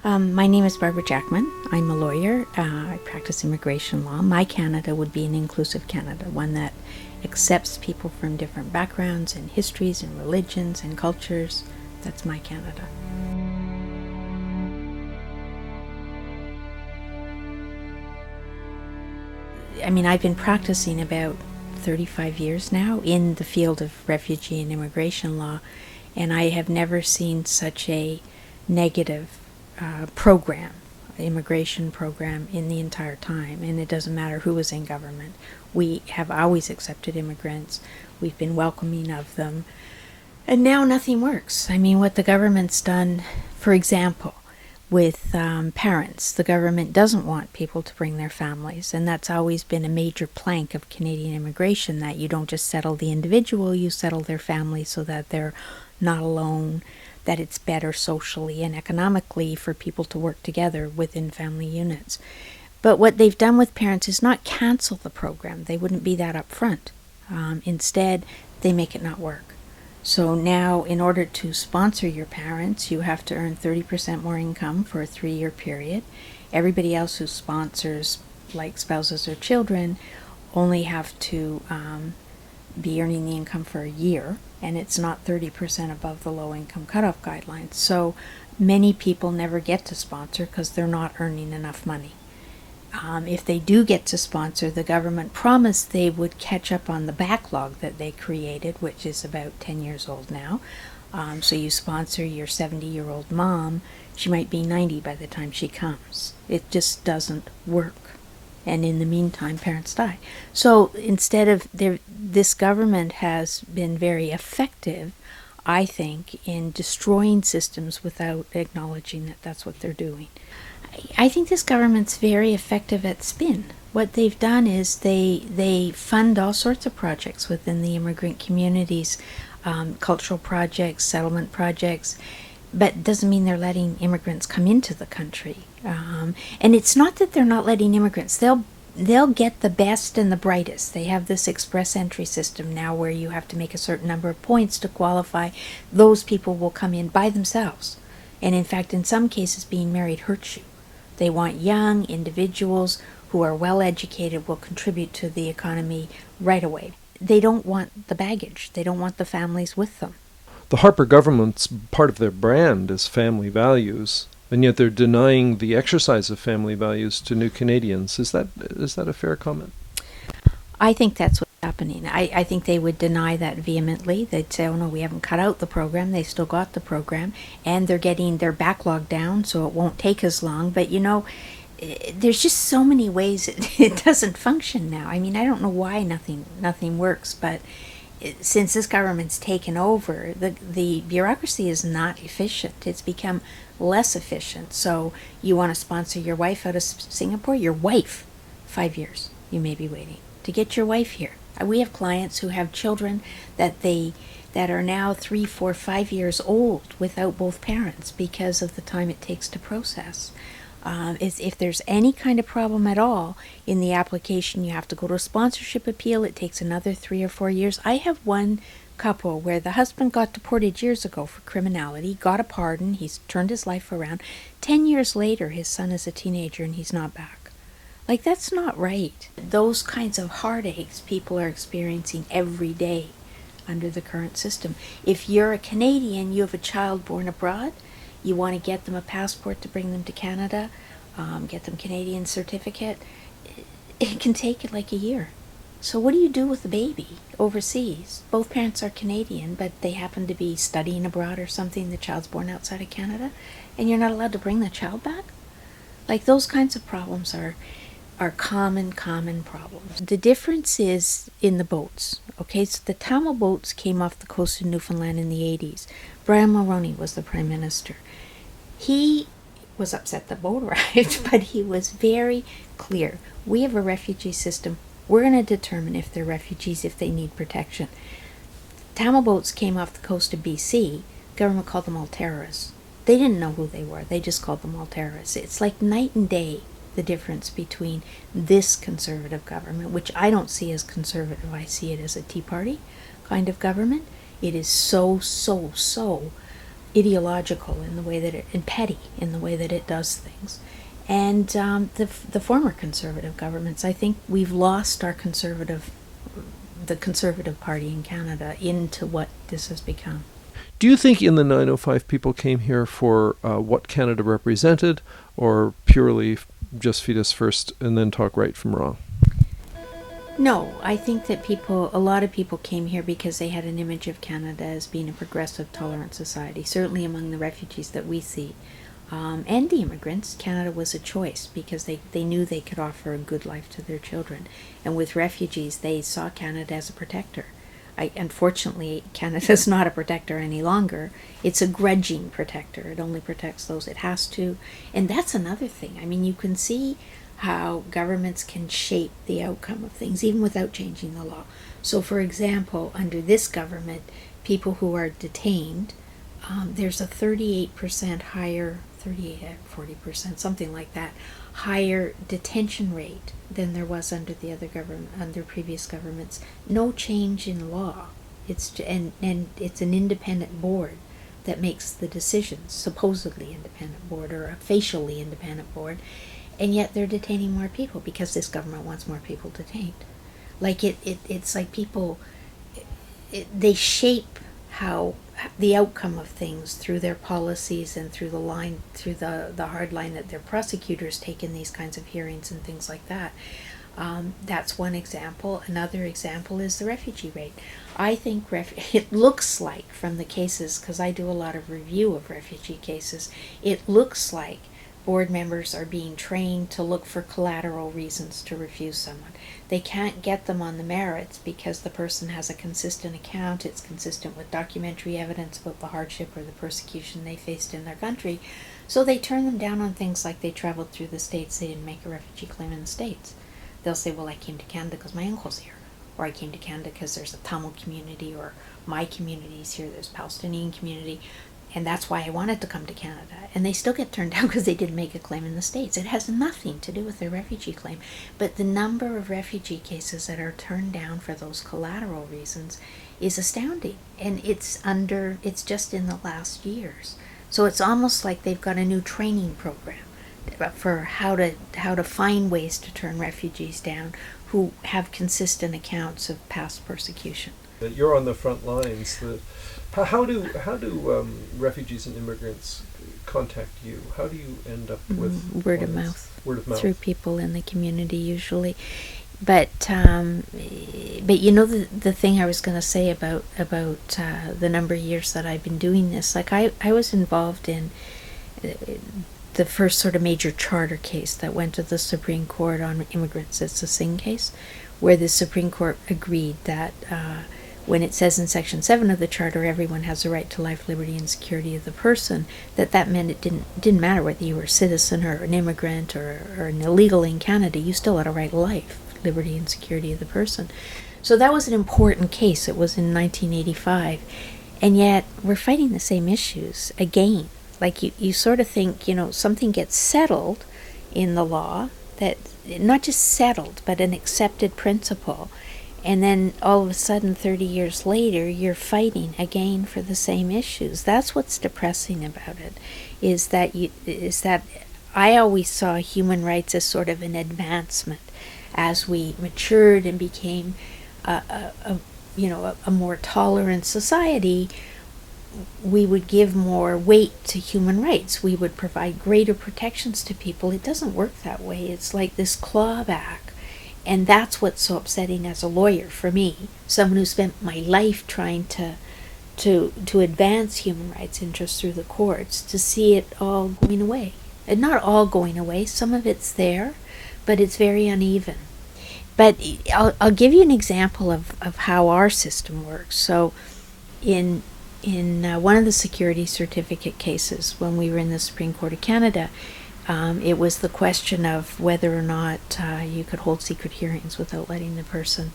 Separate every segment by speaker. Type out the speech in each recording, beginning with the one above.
Speaker 1: My name is Babara Jackman. I'm a lawyer. I practice immigration law. My Canada would be an inclusive Canada, one that accepts people from different backgrounds and histories and religions and cultures. That's my Canada. I mean, I've been practicing about 35 years now in the field of refugee and immigration law, and I have never seen such a negative immigration program in the entire time. And it doesn't matter who is in government. We have always accepted immigrants. We've been welcoming of them. And now nothing works. I mean, what the government's done, for example, with parents, the government doesn't want people to bring their families, and that's always been a major plank of Canadian immigration, that you don't just settle the individual, you settle their family so that they're not alone, that it's better socially and economically for people to work together within family units. But what they've done with parents is not cancel the program. They wouldn't be that upfront. Instead, they make it not work. So now, in order to sponsor your parents, you have to earn 30% more income for a 3-year period. Everybody else who sponsors, like spouses or children, only have to be earning the income for a year, and it's not 30% above the low income cutoff guidelines. So many people never get to sponsor because they're not earning enough money. If they do get to sponsor, the government promised they would catch up on the backlog that they created, which is about 10 years old now. So you sponsor your 70-year-old mom, she might be 90 by the time she comes. It just doesn't work. And in the meantime, parents die. So instead of this government has been very effective, I think, in destroying systems without acknowledging that that's what they're doing. I think this government's very effective at spin. What they've done is they fund all sorts of projects within the immigrant communities, cultural projects, settlement projects, but it doesn't mean they're letting immigrants come into the country. And it's not that they're not letting immigrants. They'll get the best and the brightest. They have this express entry system now where you have to make a certain number of points to qualify. Those people will come in by themselves. And in fact, in some cases, being married hurts you. They want young individuals who are well educated, will contribute to the economy right away. They don't want the baggage. They don't want the families with them.
Speaker 2: The Harper government's part of their brand is family values, and yet they're denying the exercise of family values to new Canadians. Is that a fair comment?
Speaker 1: I think that's what's happening. I think they would deny that vehemently. They'd say, oh no, we haven't cut out the program. They still got the program, and they're getting their backlog down, so it won't take as long. But there's just so many ways it doesn't function now. I mean, I don't know why nothing works, but since this government's taken over, the bureaucracy is not efficient. It's become less efficient. So you want to sponsor your wife out of Singapore? Your wife, 5 years you may be waiting to get your wife here. We have clients who have children that are now 3, 4, 5 years old without both parents because of the time it takes to process. If there's any kind of problem at all in the application, you have to go to a sponsorship appeal. It takes another 3 or 4 years. I have one couple where the husband got deported years ago for criminality, got a pardon, he's turned his life around. 10 years later, his son is a teenager and he's not back. Like, that's not right. Those kinds of heartaches people are experiencing every day under the current system. If you're a Canadian, you have a child born abroad, you want to get them a passport to bring them to Canada, get them Canadian certificate, it can take like a year. So what do you do with the baby overseas? Both parents are Canadian, but they happen to be studying abroad or something, the child's born outside of Canada, and you're not allowed to bring the child back? Like, those kinds of problems are common problems. The difference is in the boats. Okay, so the Tamil boats came off the coast of Newfoundland in the 80s. Brian Mulroney was the Prime Minister. He was upset the boat arrived, but he was very clear. We have a refugee system. We're going to determine if they're refugees, if they need protection. Tamil boats came off the coast of BC. Government called them all terrorists. They didn't know who they were. They just called them all terrorists. It's like night and day, the difference between this conservative government, which I don't see as conservative. I see it as a Tea Party kind of government. It is so ideological in the way that and petty in the way that it does things. And the former conservative governments, I think we've lost the Conservative Party in Canada into what this has become.
Speaker 2: Do you think in the 905 people came here for what Canada represented, or purely just feed us first and then talk right from wrong?
Speaker 1: No, I think that a lot of people came here because they had an image of Canada as being a progressive, tolerant society. Certainly among the refugees that we see, and the immigrants, Canada was a choice because they knew they could offer a good life to their children. And with refugees, they saw Canada as a protector. Unfortunately, Canada's not a protector any longer. It's a grudging protector. It only protects those it has to. And that's another thing. I mean, you can see how governments can shape the outcome of things even without changing the law. So, for example, under this government, people who are detained, there's a 38% higher, 40%, something like that, higher detention rate than there was under the other government, under previous governments. No change in law. And it's an independent board that makes the decisions, supposedly independent board or a facially independent board, and yet they're detaining more people because this government wants more people detained. Like it's like people, they shape how the outcome of things through their policies and through the hard line that their prosecutors take in these kinds of hearings and things like that. That's one example. Another example is the refugee rate. I think it looks like from the cases, because I do a lot of review of refugee cases, it looks like board members are being trained to look for collateral reasons to refuse someone. They can't get them on the merits because the person has a consistent account, it's consistent with documentary evidence about the hardship or the persecution they faced in their country, so they turn them down on things like they traveled through the States, they didn't make a refugee claim in the States. They'll say, well, I came to Canada because my uncle's here, or I came to Canada because there's a Tamil community, or my community's here, there's a Palestinian community, and that's why I wanted to come to Canada. And they still get turned down because they didn't make a claim in the States. It has nothing to do with their refugee claim. But the number of refugee cases that are turned down for those collateral reasons is astounding. And it's just in the last years. So it's almost like they've got a new training program for how to find ways to turn refugees down who have consistent accounts of past persecution.
Speaker 2: You're on the front lines. How do refugees and immigrants contact you? How do you end up with
Speaker 1: word of mouth?
Speaker 2: Word of mouth
Speaker 1: through people in the community usually. But you know the thing I was going to say about the number of years that I've been doing this. Like I was involved in the first sort of major charter case that went to the Supreme Court on immigrants. It's the Singh case, where the Supreme Court agreed that when it says in Section 7 of the Charter, everyone has the right to life, liberty, and security of the person, that meant it didn't matter whether you were a citizen or an immigrant or an illegal in Canada, you still had a right to life, liberty, and security of the person. So that was an important case. It was in 1985. And yet, we're fighting the same issues again. Like you sort of think, something gets settled in the law, that not just settled, but an accepted principle. And then all of a sudden, 30 years later, you're fighting again for the same issues. That's what's depressing about it, is that I always saw human rights as sort of an advancement as we matured and became a more tolerant society. We would give more weight to human rights. We would provide greater protections to people. It doesn't work that way. It's like this clawback. And that's what's so upsetting as a lawyer for me, someone who spent my life trying to advance human rights interests through the courts, to see it all going away. And not all going away, some of it's there, but it's very uneven. But I'll give you an example of how our system works. So in one of the security certificate cases, when we were in the Supreme Court of Canada, it was the question of whether or not you could hold secret hearings without letting the person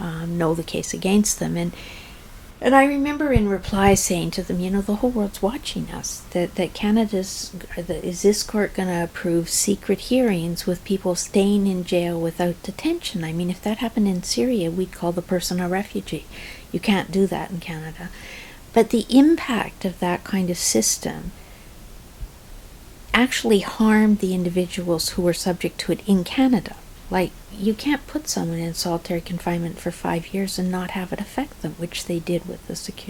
Speaker 1: know the case against them. And I remember in reply saying to them, the whole world's watching us, that is this court going to approve secret hearings with people staying in jail without detention? I mean, if that happened in Syria, we'd call the person a refugee. You can't do that in Canada. But the impact of that kind of system actually harmed the individuals who were subject to it in Canada. Like, you can't put someone in solitary confinement for 5 years and not have it affect them, which they did with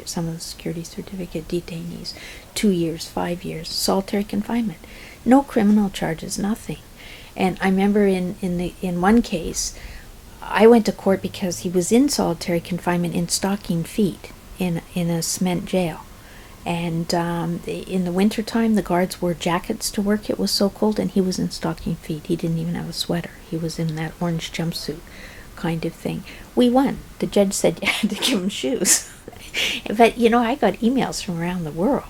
Speaker 1: some of the security certificate detainees. 2 years, 5 years, solitary confinement. No criminal charges, nothing. And I remember in one case, I went to court because he was in solitary confinement in stocking feet in a cement jail. And in the wintertime, the guards wore jackets to work. It was so cold, and he was in stocking feet. He didn't even have a sweater. He was in that orange jumpsuit kind of thing. We won. The judge said you had to give him shoes. But, I got emails from around the world,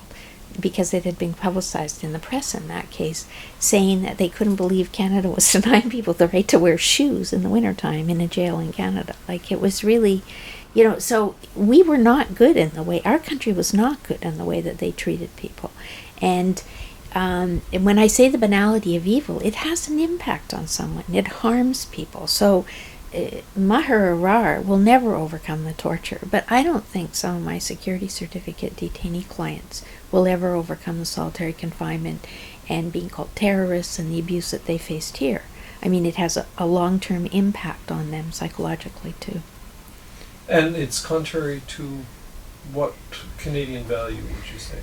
Speaker 1: because it had been publicized in the press in that case, saying that they couldn't believe Canada was denying people the right to wear shoes in the wintertime in a jail in Canada. Like, it was really... so we were not good in the way, our country was not good in the way that they treated people. And when I say the banality of evil, it has an impact on someone. It harms people. So Maher Arar will never overcome the torture, but I don't think some of my security certificate detainee clients will ever overcome the solitary confinement and being called terrorists and the abuse that they faced here. I mean, it has a long-term impact on them psychologically too.
Speaker 2: And it's contrary to what Canadian value would you say?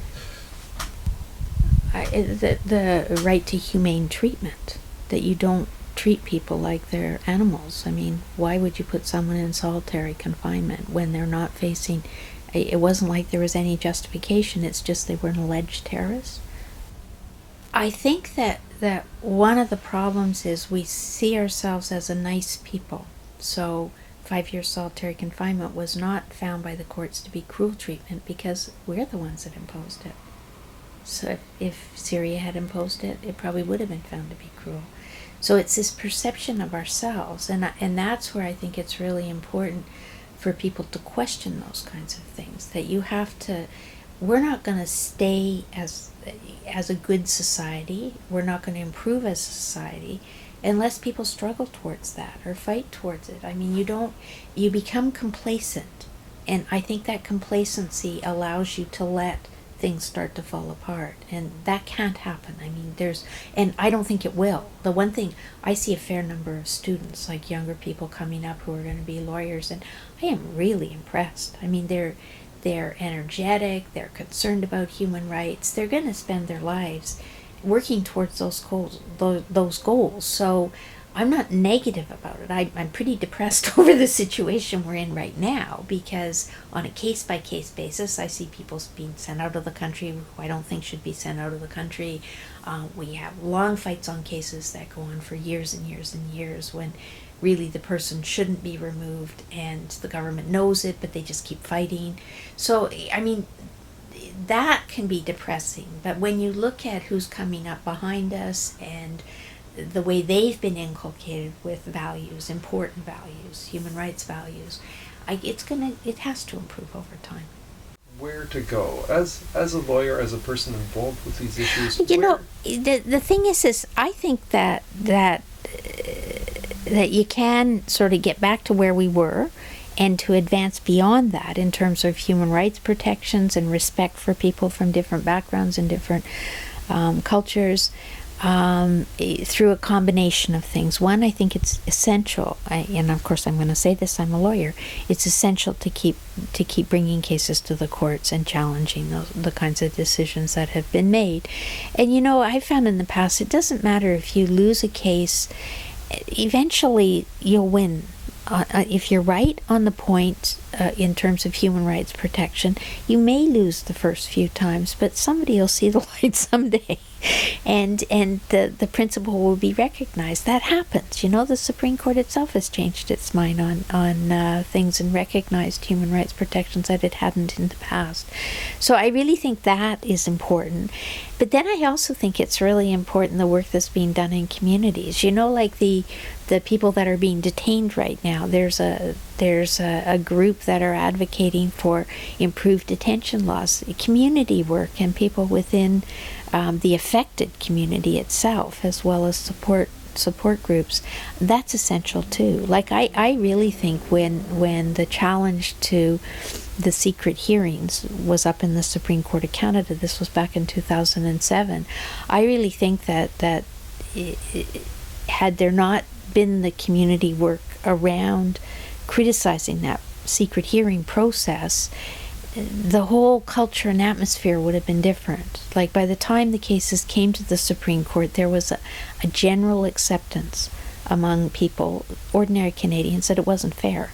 Speaker 1: The right to humane treatment, that you don't treat people like they're animals. I mean, why would you put someone in solitary confinement when they're not facing... It wasn't like there was any justification, it's just they were an alleged terrorist. I think that one of the problems is we see ourselves as a nice people. So 5 years solitary confinement was not found by the courts to be cruel treatment because we're the ones that imposed it. So if Syria had imposed it, it probably would have been found to be cruel. So it's this perception of ourselves, and that's where I think it's really important for people to question those kinds of things. That you have to... We're not going to stay as a good society. We're not going to improve as a society unless people struggle towards that or fight towards it. I mean, you become complacent, and I think that complacency allows you to let things start to fall apart, and that can't happen. I mean, and I don't think it will. The one thing, I see a fair number of students, like younger people coming up who are going to be lawyers, and I am really impressed. I mean, they're energetic, they're concerned about human rights, they're going to spend their lives working towards those goals. So I'm not negative about it. I'm pretty depressed over the situation we're in right now, because on a case-by-case basis, I see people being sent out of the country who I don't think should be sent out of the country. We have long fights on cases that go on for years and years and years when really the person shouldn't be removed, and the government knows it, but they just keep fighting. So, I mean, that can be depressing. But when you look at who's coming up behind us and the way they've been inculcated with values, important values, human rights values, it has to improve over time.
Speaker 2: Where to go as a lawyer, as a person involved with these issues?
Speaker 1: The thing is I think that you can sort of get back to where we were and to advance beyond that in terms of human rights protections and respect for people from different backgrounds and different cultures, through a combination of things. One, I think it's essential, and of course I'm going to say this, I'm a lawyer, it's essential to keep bringing cases to the courts and challenging the kinds of decisions that have been made. And I've found in the past, it doesn't matter if you lose a case, eventually you'll win. If you're right on the point in terms of human rights protection, you may lose the first few times, but somebody will see the light someday, and the principle will be recognized. That happens. The Supreme Court itself has changed its mind on things and recognized human rights protections that it hadn't in the past. So I really think that is important. But then I also think it's really important the work that's being done in communities. Like the people that are being detained right now. There's a group that are advocating for improved detention laws, community work, and people within the affected community itself, as well as support support groups, that's essential too. Like I really think when the challenge to the secret hearings was up in the Supreme Court of Canada, this was back in 2007, I really think that had there not been the community work around criticizing that secret hearing process, the whole culture and atmosphere would have been different. Like by the time the cases came to the Supreme Court, there was a general acceptance among people, ordinary Canadians, that it wasn't fair.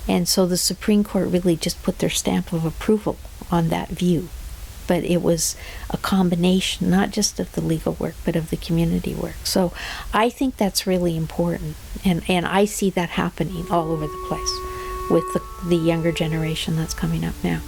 Speaker 1: And so the Supreme Court really just put their stamp of approval on that view. But it was a combination, not just of the legal work, but of the community work. So I think that's really important. And I see that happening all over the place with the younger generation that's coming up now.